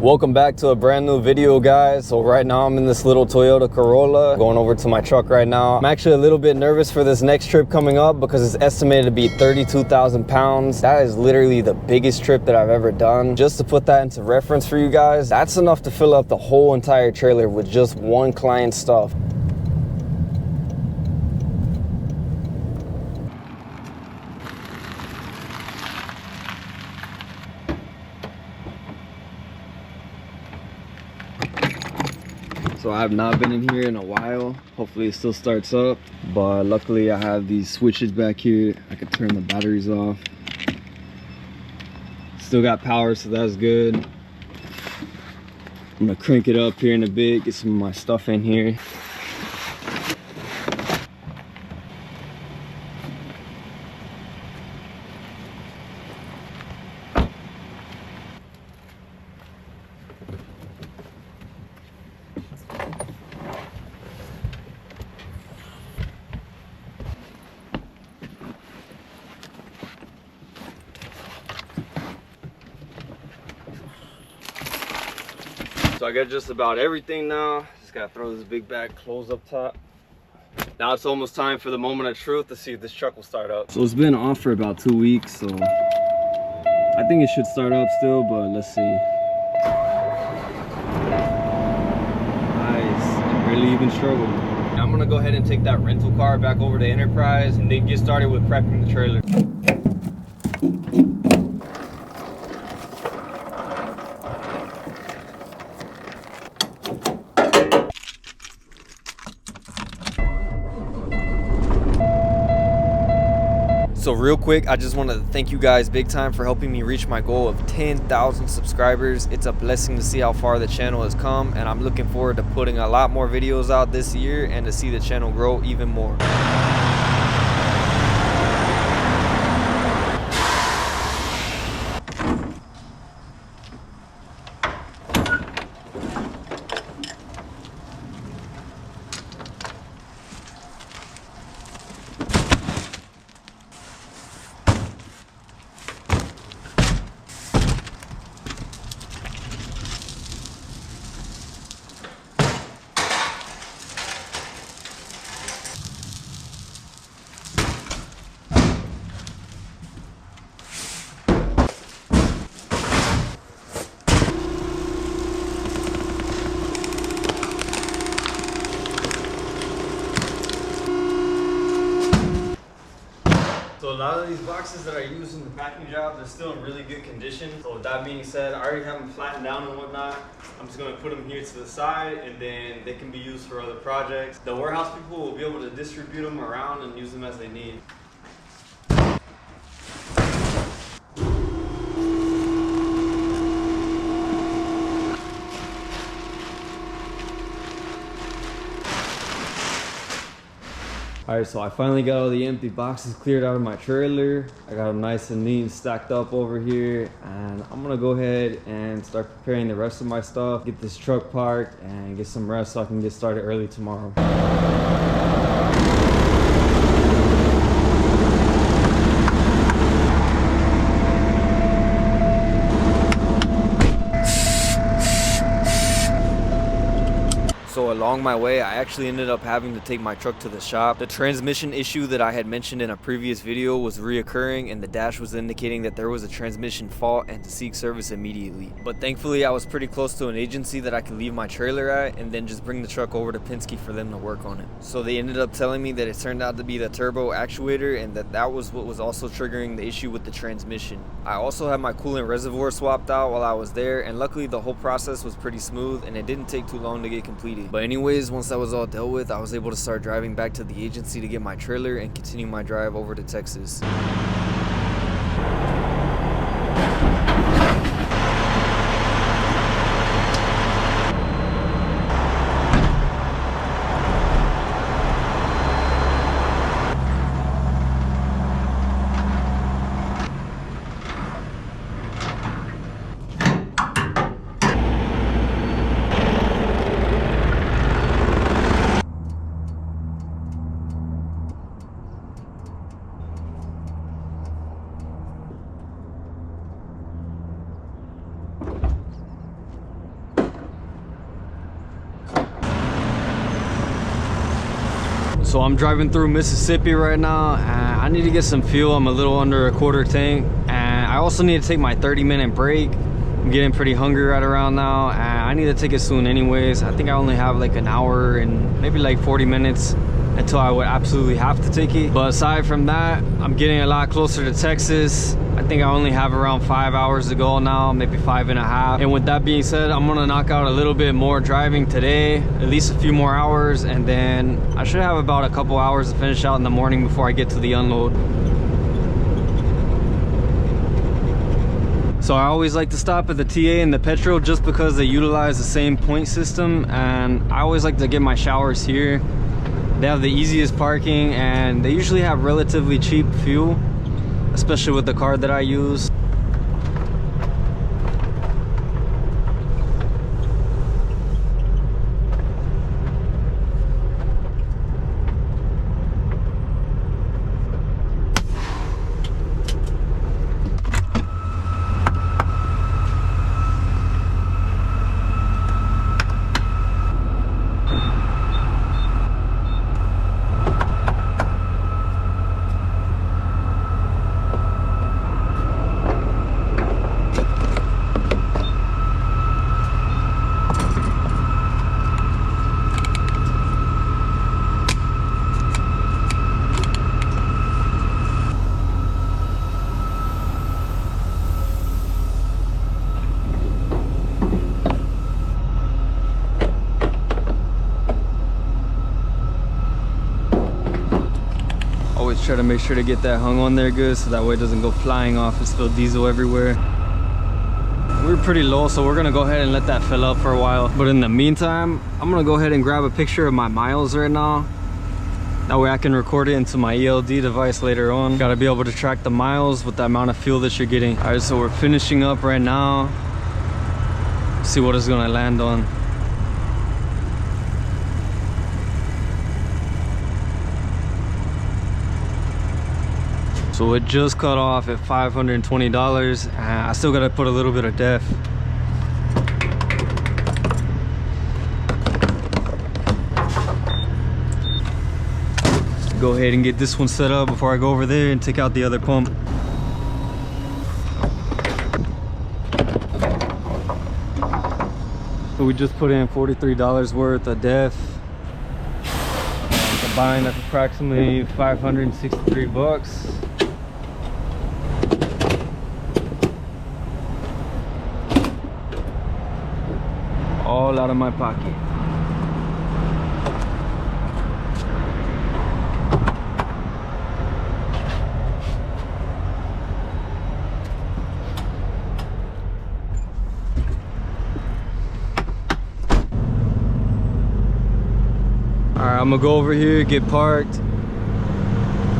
Welcome back to a brand new video, guys. So right now I'm in this little Toyota Corolla going over to my truck right now. I'm actually a little bit nervous for this next trip coming up because it's estimated to be 32,000 pounds. That is literally the biggest trip that I've ever done. Just to put that into reference for you guys, that's enough to fill up the whole entire trailer with just one client's stuff. So I have not been in here in a while. Hopefully it still starts up, but luckily I have these switches back here. I can turn the batteries off. Still got power, so that's good. I'm gonna crank it up here in a bit, get some of my stuff in here. So I got just about everything now. Just gotta throw this big bag clothes up top. Now it's almost time for the moment of truth to see if this truck will start up. So it's been off for about 2 weeks, so I think it should start up still, but let's see. Nice, it barely even struggled. Now I'm gonna go ahead and take that rental car back over to Enterprise and then get started with prepping the trailer. So real quick, I just wanted to thank you guys big time for helping me reach my goal of 10,000 subscribers. It's a blessing to see how far the channel has come, and I'm looking forward to putting a lot more videos out this year and to see the channel grow even more. So a lot of these boxes that I use in the packing jobs are still in really good condition. So with that being said, I already have them flattened down and whatnot. I'm just gonna put them here to the side and then they can be used for other projects. The warehouse people will be able to distribute them around and use them as they need. Alright, so I finally got all the empty boxes cleared out of my trailer. I got them nice and neat and stacked up over here. And I'm gonna go ahead and start preparing the rest of my stuff, get this truck parked, and get some rest so I can get started early tomorrow. So along my way, I actually ended up having to take my truck to the shop. The transmission issue that I had mentioned in a previous video was reoccurring, and the dash was indicating that there was a transmission fault and to seek service immediately. But thankfully I was pretty close to an agency that I could leave my trailer at and then just bring the truck over to Penske for them to work on it. So they ended up telling me that it turned out to be the turbo actuator and that was what was also triggering the issue with the transmission. I also had my coolant reservoir swapped out while I was there, and luckily the whole process was pretty smooth and it didn't take too long to get completed. But anyways, once that was all dealt with, I was able to start driving back to the agency to get my trailer and continue my drive over to Texas. So I'm driving through Mississippi right now, and I need to get some fuel. I'm a little under a quarter tank, and I also need to take my 30-minute break. I'm getting pretty hungry right around now, and I need to take it soon anyways. I think I only have like an hour and maybe like 40 minutes until I would absolutely have to take it. But aside from that, I'm getting a lot closer to Texas. I think I only have around 5 hours to go now, maybe 5.5. And with that being said, I'm gonna knock out a little bit more driving today, at least a few more hours, and then I should have about a couple hours to finish out in the morning before I get to the unload. So I always like to stop at the TA and the Petro just because they utilize the same point system, and I always like to get my showers here. They have the easiest parking, and they usually have relatively cheap fuel, especially with the card that I use. Try to make sure to get that hung on there good so that way it doesn't go flying off and spill diesel everywhere. We're pretty low, so we're gonna go ahead and let that fill up for a while. But in the meantime, I'm gonna go ahead and grab a picture of my miles right now. That way I can record it into my ELD device later on. Gotta be able to track the miles with the amount of fuel that you're getting. All right, so we're finishing up right now. See what it's gonna land on. So it just cut off at $520. I still gotta put a little bit of def. Go ahead and get this one set up before I go over there and take out the other pump. So we just put in $43 worth of def. Combined, that's approximately 563 bucks. All out of my pocket. All right, I'm gonna go over here, get parked.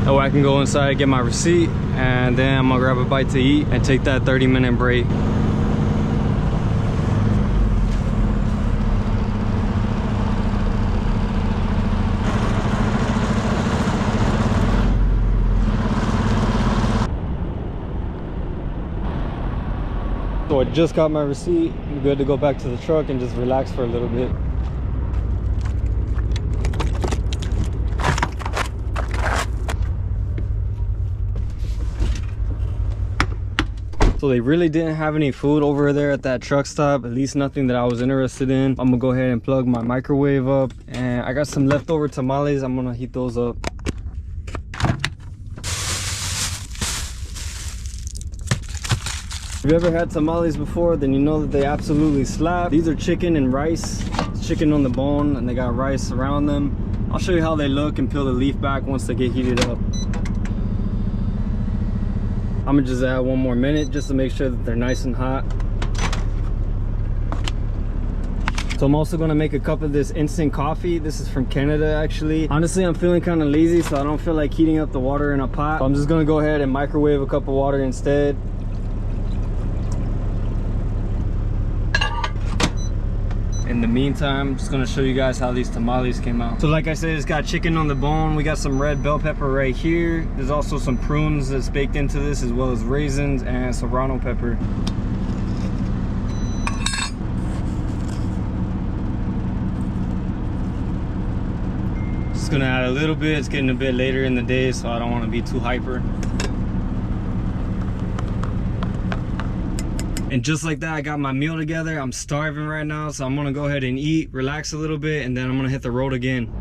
That way I can go inside, get my receipt, and then I'm gonna grab a bite to eat and take that 30-minute break. So I just got my receipt. I'm good to go back to the truck and just relax for a little bit. So they really didn't have any food over there at that truck stop, at least nothing that I was interested in. I'm gonna go ahead and plug my microwave up, and I got some leftover tamales. I'm gonna heat those up. If you ever had tamales before, then you know that they absolutely slap. These are chicken and rice. It's chicken on the bone, and they got rice around them. I'll show you how they look and peel the leaf back once they get heated up. I'm gonna just add one more minute just to make sure that they're nice and hot. So I'm also gonna make a cup of this instant coffee. This is from Canada, actually. Honestly, I'm feeling kind of lazy, so I don't feel like heating up the water in a pot. So I'm just gonna go ahead and microwave a cup of water instead. In the meantime, I'm just gonna show you guys how these tamales came out. So like I said, it's got chicken on the bone. We got some red bell pepper right here. There's also some prunes that's baked into this, as well as raisins and serrano pepper. just gonna add a little bit. It's getting a bit later in the day, so I don't want to be too hyper. And just like that, I got my meal together. I'm starving right now, so I'm gonna go ahead and eat, relax a little bit, and then I'm gonna hit the road again.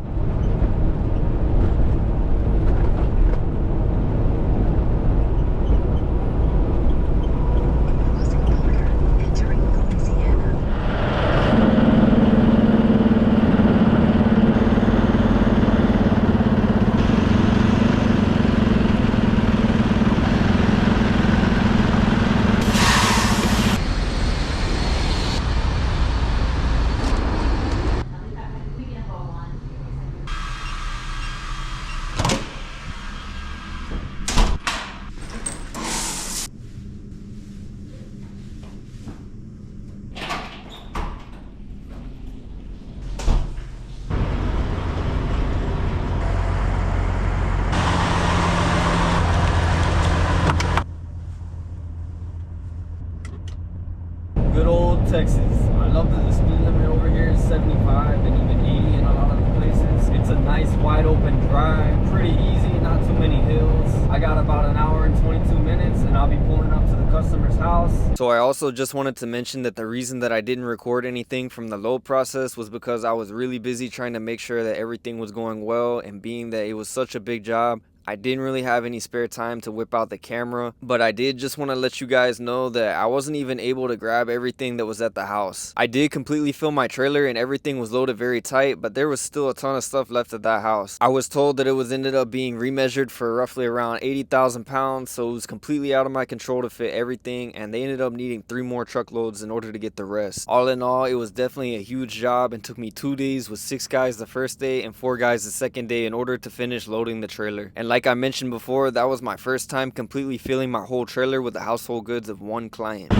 Good old Texas. I love that the speed limit over here is 75 and even 80 in a lot of the places. It's a nice wide open drive, pretty easy, not too many hills. I got about an hour and 22 minutes and I'll be pulling up to the customer's house. So I also just wanted to mention that the reason that I didn't record anything from the load process was because I was really busy trying to make sure that everything was going well, and being that it was such a big job, I didn't really have any spare time to whip out the camera. But I did just want to let you guys know that I wasn't even able to grab everything that was at the house. I did completely fill my trailer and everything was loaded very tight, but there was still a ton of stuff left at that house. I was told that it was ended up being remeasured for roughly around 80,000 pounds, so it was completely out of my control to fit everything, and they ended up needing 3 more truckloads in order to get the rest. All in all, it was definitely a huge job and took me 2 days with 6 guys the first day and 4 guys the second day in order to finish loading the trailer. And like I mentioned before, that was my first time completely filling my whole trailer with the household goods of one client.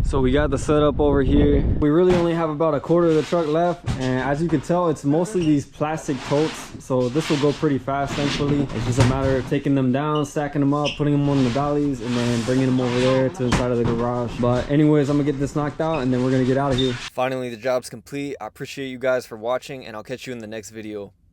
So we got the setup over here. We really only have about a quarter of the truck left, and as you can tell, it's mostly these plastic totes, so this will go pretty fast. Thankfully, it's just a matter of taking them down, stacking them up, putting them on the dollies, and then bringing them over there to the side of the garage. But anyways, I'm gonna get this knocked out and then we're gonna get out of here. Finally, the job's complete. I appreciate you guys for watching, and I'll catch you in the next video.